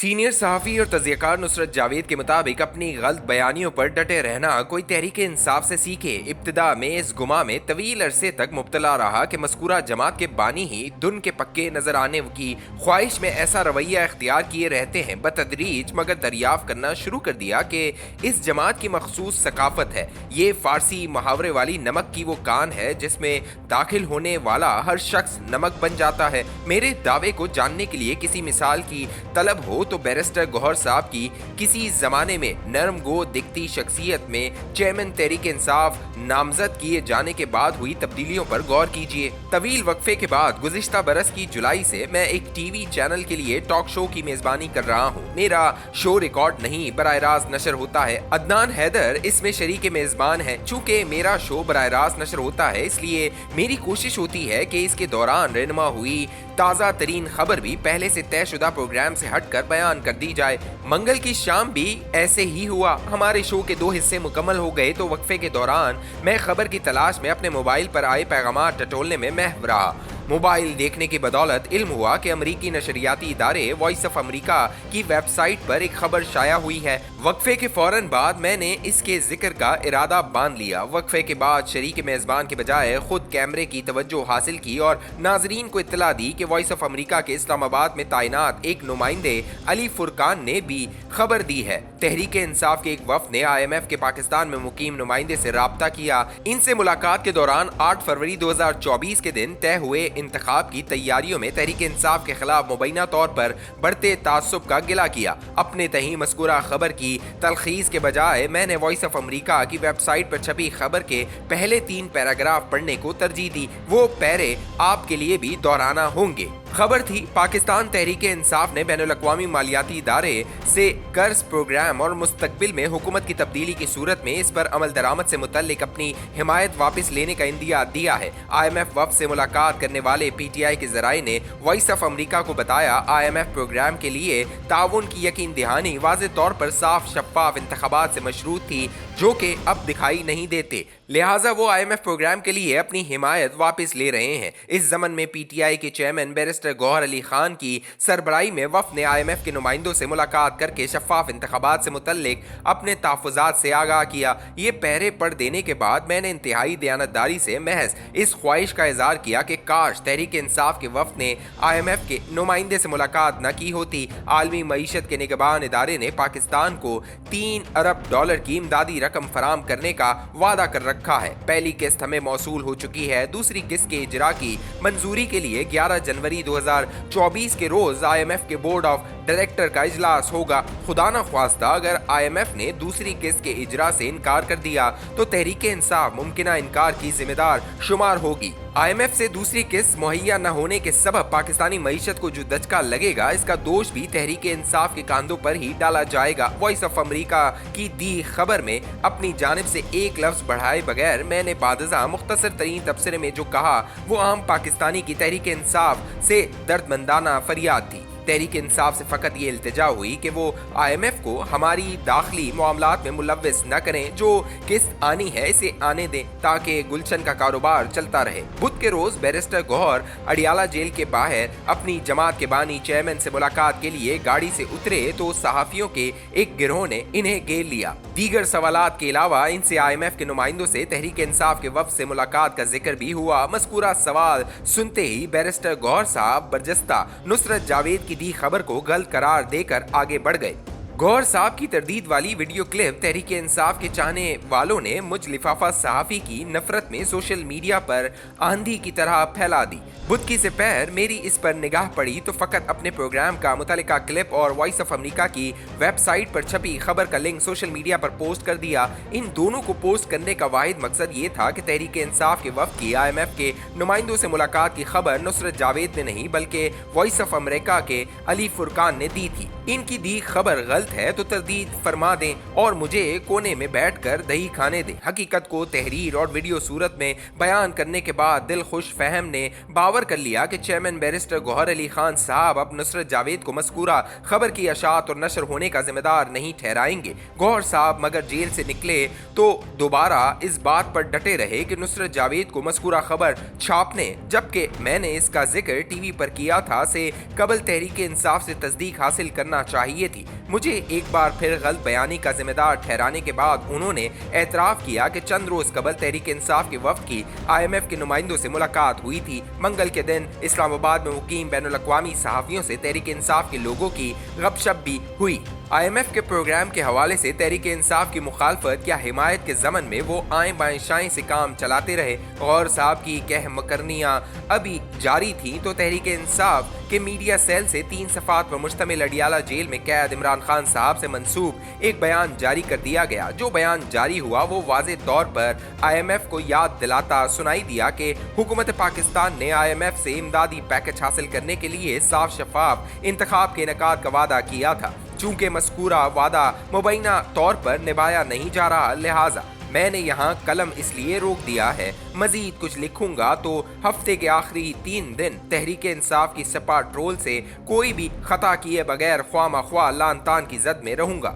Senior सहाफ़ी और तज़कियाकार नुसरत जावेद के मुताबिक अपनी गलत बयानियों पर डटे रहना कोई तहरीक इंसाफ से सीखे। इब्तिदा में इस गुमा में तवील अरसे तक मुब्तला रहा कि मज़कूरा जमात के बानी ही दुन के पक्के नजर आने की ख्वाहिश में ऐसा रवैया इख्तियार किए रहते हैं। बतदरीज मगर दरियाफ्त करना शुरू कर दिया कि इस जमात की मखसूस सकाफत है। ये फारसी मुहावरे वाली नमक की वो कान है जिसमें दाखिल होने वाला हर शख्स नमक बन जाता है। मेरे दावे को जानने के लिए किसी मिसाल की तलब हो तो बैरिस्टर गौहर साहब की किसी जमाने में नरम गो दिखती शख्सियत में चेयरमैन तहरीक इंसाफ नामजद किए जाने के बाद हुई तब्दीलियों पर गौर कीजिए। तवील वक्फे के बाद गुज़िश्ता बरस की जुलाई से मैं एक टीवी चैनल के लिए टॉक शो की मेजबानी कर रहा हूँ। मेरा शो रिकॉर्ड नहीं बराह रास्त नशर होता है। अदनान हैदर इसमें शरीक मेजबान है। चूंकि मेरा शो बराह रास्त नशर होता है इसलिए मेरी कोशिश होती है कि इसके दौरान रहनुमा हुई ताज़ा तरीन खबर भी पहले से तयशुदा प्रोग्राम से हटकर बयान कर दी जाए। मंगल की शाम भी ऐसे ही हुआ। हमारे शो के 2 हिस्से मुकम्मल हो गए तो वक्फे के दौरान मैं खबर की तलाश में अपने मोबाइल पर आए पैगामात टटोलने में महव रहा। मोबाइल देखने की बदौलत इल्म हुआ कि अमरीकी नशरियाती इदारे वॉइस ऑफ अमरीका की वेबसाइट पर एक खबर शाया हुई है। वक्फे के फौरन बाद मैंने इसके जिक्र का इरादा बांध लिया। वक्फे के बाद शरीक मेजबान के बजाय खुद कैमरे की तवज्जो हासिल की और नाजरीन को इत्तला दी कि वॉइस ऑफ अमरीका के इस्लामाबाद में तैनात एक नुमाइंदे अली फुरकान ने भी खबर दी है। तहरीक इंसाफ के एक वफ्द ने IMF के पाकिस्तान में मुकीम नुमाइंदे से राब्ता किया। इनसे मुलाकात के दौरान 8 फरवरी 2024 के दिन तय हुए इंतखाब की तैयारियों में तहरीक इंसाफ के खिलाफ मुबैना तौर पर बढ़ते तासुब का गिला किया। अपने तही मज़कूरा खबर की तलखीस के बजाय मैंने वॉइस ऑफ अमरीका की वेबसाइट पर छपी खबर के पहले 3 पैराग्राफ पढ़ने को तरजीह दी। वो पैरे आपके लिए भी दोहराना होंगे। खबर थी पाकिस्तान तहरीक इंसाफ ने बैनुल अक़वामी मालियाती इदारे से कर्ज प्रोग्राम और मुस्तकबिल में हुकूमत की तब्दीली की सूरत में इस पर अमल दरामद से मुतल्लिक अपनी हिमायत वापस लेने का इंदिया दिया है। IMF वफ्द से मुलाकात करने वाले PTI के जराए ने वॉइस ऑफ अमरीका को बताया IMF प्रोग्राम के लिए ताउन की यकीन दहानी वाज़े तौर पर साफ शफाफ इंतखाबात से मशरूत थी जो कि अब दिखाई नहीं देते। लिहाजा वो IMF प्रोग्राम के लिए अपनी हिमायत वापस ले रहे हैं। इस जमन में PTI के चेयरमैन बैरिस्टर गौहर अली खान की सरबराही में वफ्द ने IMF के नुमाइंदों से मुलाकात करके शफाफ इंतखाबात से मुतल्लिक अपने तहफ़्फ़ुज़ात से आगाह किया। ये पहरे पढ़ देने के बाद मैंने इंतहाई दयानतदारी से महज इस ख्वाहिश का इज़हार किया कि काश तहरीक इंसाफ के वफ्द ने IMF के नुमाइंदे से मुलाकात न की होती। आलमी मईशत के निगहबान इदारे ने पाकिस्तान को $3 अरब की इमदादी रकम फराम करने का वादा कर रखा है। पहली किस्त हमें मौसूल हो चुकी है। दूसरी किस्त के इजरा की मंजूरी के लिए 11 जनवरी 2024 के रोज IMF के बोर्ड ऑफ डायरेक्टर का इजलास होगा। खुदा न ख्वास्ता अगर IMF ने दूसरी किस्त के इजरा से इनकार कर दिया तो तहरीक इंसाफ मुमकिना इनकार की जिम्मेदार शुमार होगी। IMF से दूसरी किस्त मुहैया न होने के सबब पाकिस्तानी मईशत को जो दचका लगेगा इसका दोष भी तहरीक इंसाफ के कांधों पर ही डाला जाएगा। वॉइस ऑफ अमरीका की दी खबर में अपनी जानिब से एक लफ्ज बढ़ाए बगैर मैंने बादजा मुख्तसर तरीन तबसरे में जो कहा वो आम पाकिस्तानी की तहरीक इंसाफ से दर्दमंदाना फरियाद थी। तहरीक इंसाफ से फ़कत ये इल्तिजा हुई कि वो IMF को हमारी दाखिली मामलात में मुलव्वस न करें। जो किस्त आनी है इसे आने दें ताकि गुलशन का कारोबार चलता रहे। बुध के रोज़ बैरिस्टर गौहर अडियाला जेल के बाहर अपनी जमात के बानी चेयरमैन से मुलाकात के लिए गाड़ी से उतरे तो सहाफ़ियों के एक गिरोह ने इन्हें घेर लिया। दीगर सवालात के अलावा इनसे IMF के नुमाइंदों से तहरीक इंसाफ के वफ्द से मुलाकात का जिक्र भी हुआ। मज़कूरा सवाल सुनते ही बैरिस्टर गौहर साहब बरजस्ता नुसरत जावेद दी खबर को गलत करार देकर आगे बढ़ गए। गौहर साहब की तरदीद वाली वीडियो क्लिप तहरीक इंसाफ के चाहने वालों ने मुझ लिफाफा सहाफ़ी की नफरत में सोशल मीडिया पर आंधी की तरह फैला दी। बुध की दोपहर मेरी इस पर निगाह पड़ी तो फ़कत अपने प्रोग्राम का मुतल्लिका क्लिप और वॉइस ऑफ अमरीका की वेबसाइट पर छपी खबर का लिंक सोशल मीडिया पर पोस्ट कर दिया। इन दोनों को पोस्ट करने का वाहिद मकसद ये था कि तहरीक इंसाफ के वफ्द की IMF के नुमाइंदों से मुलाकात की खबर नुसरत जावेद ने नहीं बल्कि वॉइस ऑफ अमरीका के अली फुरकान ने दी थी। इनकी दी खबर गलत غلط ہے تو تردید فرما دیں اور مجھے کونے میں بیٹھ کر دہی کھانے دیں۔ حقیقت کو تحریر اور ویڈیو صورت میں بیان کرنے کے بعد دل خوش فہم نے باور کر لیا کہ چیئرمین بیرسٹر گوہر علی خان صاحب اب نصرت جاوید کو مذکورہ خبر کی اشاعت اور نشر ہونے کا ذمہ دار نہیں ٹھہرائیں گے۔ گوہر صاحب مگر جیل سے نکلے تو دوبارہ اس بات پر ڈٹے رہے کہ نصرت جاوید کو مذکورہ خبر چھاپنے، جبکہ میں نے اس کا ذکر ٹی وی پر کیا تھا، سے قبل تحریک انصاف سے تصدیق حاصل کرنا چاہیے تھی۔ مجھے ایک بار پھر غلط بیانی کا ذمہ دار ٹھہرانے کے بعد انہوں نے اعتراف کیا کہ چند روز قبل تحریک انصاف کے وفد کی آئی ایم ایف کے نمائندوں سے ملاقات ہوئی تھی۔ منگل کے دن اسلام آباد میں مقیم بین الاقوامی صحافیوں سے تحریک انصاف کے لوگوں کی گپ شپ بھی ہوئی۔ آئی ایم ایف کے پروگرام کے حوالے سے تحریک انصاف کی مخالفت یا حمایت کے ضمن میں وہ آئیں بائیں شائیں سے کام چلاتے رہے۔ غور صاحب کی کہہ مکرنیاں ابھی جاری تھیں تو تحریک انصاف کے میڈیا سیل سے 3 صفحات پر مشتمل اڈیالہ جیل میں قید عمران خان صاحب سے منسوب ایک بیان جاری کر دیا گیا۔ جو بیان جاری ہوا وہ واضح طور پر آئی ایم ایف کو یاد دلاتا سنائی دیا کہ حکومت پاکستان نے آئی ایم ایف سے امدادی پیکج حاصل کرنے کے لیے صاف شفاف انتخاب کے انعقاد کا وعدہ کیا تھا۔ چونکہ مذکورہ وعدہ مبینہ طور پر نبھایا نہیں جا رہا، لہٰذا میں نے یہاں قلم اس لیے روک دیا ہے۔ مزید کچھ لکھوں گا تو ہفتے کے آخری 3 دن تحریک انصاف کی سپا ٹرول سے کوئی بھی خطا کیے بغیر خواہ مخواہ لان تان کی زد میں رہوں گا۔